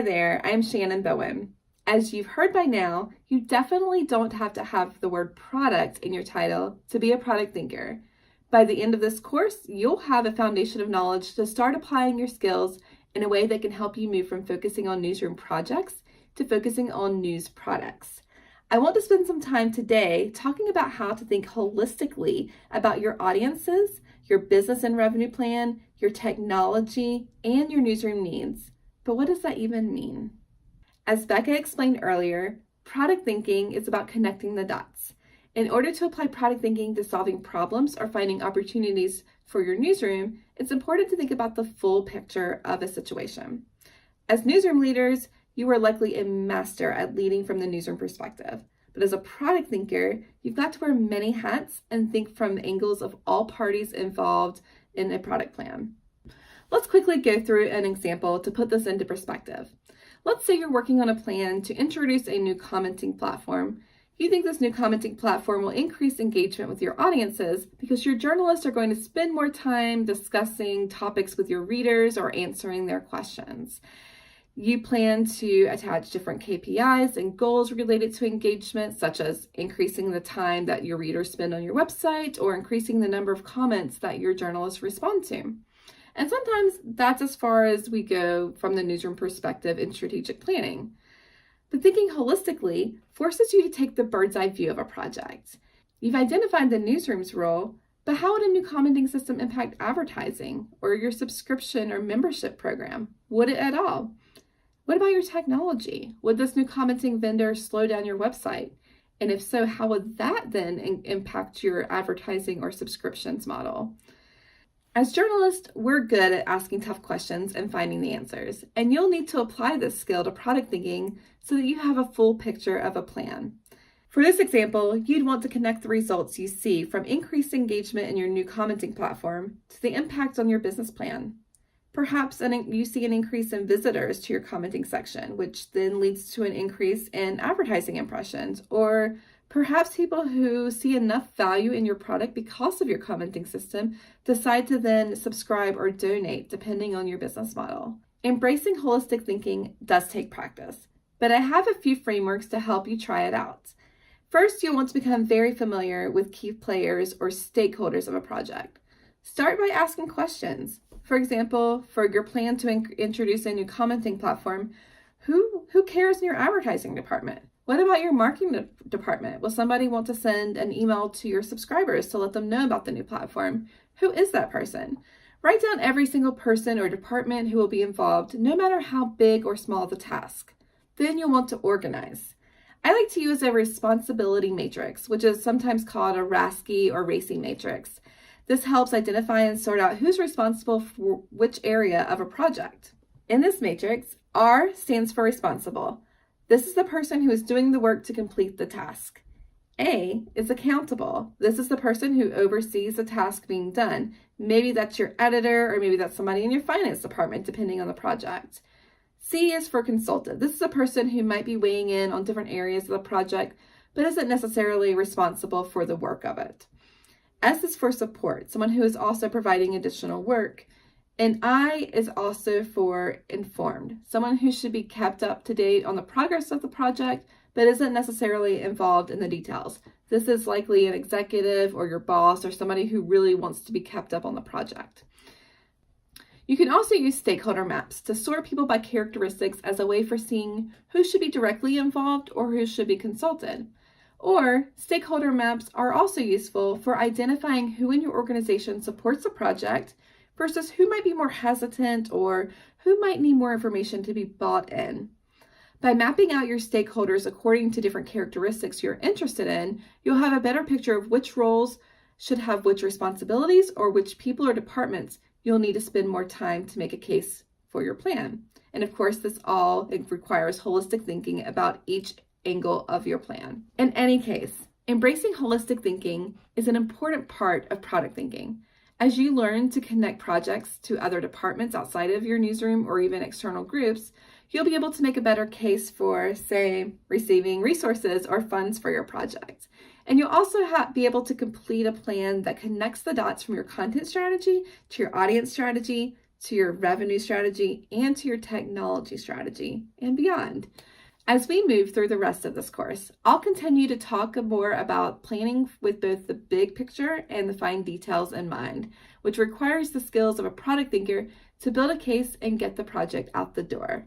there, I'm Shannon Bowen. As you've heard by now, you definitely don't have to have the word product in your title to be a product thinker. By the end of this course, you'll have a foundation of knowledge to start applying your skills in a way that can help you move from focusing on newsroom projects to focusing on news products. I want to spend some time today talking about how to think holistically about your audiences, your business and revenue plan, your technology, and your newsroom needs. But what does that even mean? As Becca explained earlier, product thinking is about connecting the dots. In order to apply product thinking to solving problems or finding opportunities for your newsroom, it's important to think about the full picture of a situation. As newsroom leaders, you are likely a master at leading from the newsroom perspective. But as a product thinker, you've got to wear many hats and think from the angles of all parties involved in a product plan. Let's quickly go through an example to put this into perspective. Let's say you're working on a plan to introduce a new commenting platform. You think this new commenting platform will increase engagement with your audiences because your journalists are going to spend more time discussing topics with your readers or answering their questions. You plan to attach different KPIs and goals related to engagement, such as increasing the time that your readers spend on your website or increasing the number of comments that your journalists respond to. And sometimes that's as far as we go from the newsroom perspective in strategic planning. But thinking holistically forces you to take the bird's eye view of a project. You've identified the newsroom's role, but how would a new commenting system impact advertising or your subscription or membership program? Would it at all? What about your technology? Would this new commenting vendor slow down your website? And if so, how would that then impact your advertising or subscriptions model? As journalists, we're good at asking tough questions and finding the answers, and you'll need to apply this skill to product thinking so that you have a full picture of a plan. For this example, you'd want to connect the results you see from increased engagement in your new commenting platform to the impact on your business plan. Perhaps you see an increase in visitors to your commenting section, which then leads to an increase in advertising impressions, or perhaps people who see enough value in your product because of your commenting system decide to then subscribe or donate, depending on your business model. Embracing holistic thinking does take practice, but I have a few frameworks to help you try it out. First, you'll want to become very familiar with key players or stakeholders of a project. Start by asking questions. For example, for your plan to introduce a new commenting platform, who cares in your advertising department? What about your marketing department? Will somebody want to send an email to your subscribers to let them know about the new platform? Who is that person? Write down every single person or department who will be involved, no matter how big or small the task. Then you'll want to organize. I like to use a responsibility matrix, which is sometimes called a RASCI or RACI matrix. This helps identify and sort out who's responsible for which area of a project. In this matrix, R stands for responsible. This is the person who is doing the work to complete the task. A is accountable. This is the person who oversees the task being done. Maybe that's your editor, or maybe that's somebody in your finance department, depending on the project. C is for consultant. This is a person who might be weighing in on different areas of the project, but isn't necessarily responsible for the work of it. S is for support, someone who is also providing additional work. And I is also for informed, someone who should be kept up to date on the progress of the project, but isn't necessarily involved in the details. This is likely an executive or your boss or somebody who really wants to be kept up on the project. You can also use stakeholder maps to sort people by characteristics as a way for seeing who should be directly involved or who should be consulted. Or stakeholder maps are also useful for identifying who in your organization supports the project versus who might be more hesitant or who might need more information to be bought in. By mapping out your stakeholders according to different characteristics you're interested in, you'll have a better picture of which roles should have which responsibilities or which people or departments you'll need to spend more time to make a case for your plan. And of course, this all requires holistic thinking about each angle of your plan. In any case, embracing holistic thinking is an important part of product thinking. As you learn to connect projects to other departments outside of your newsroom or even external groups, you'll be able to make a better case for, say, receiving resources or funds for your project. And you'll also be able to complete a plan that connects the dots from your content strategy to your audience strategy to your revenue strategy, and to your technology strategy, and beyond. As we move through the rest of this course, I'll continue to talk more about planning with both the big picture and the fine details in mind, which requires the skills of a product thinker to build a case and get the project out the door.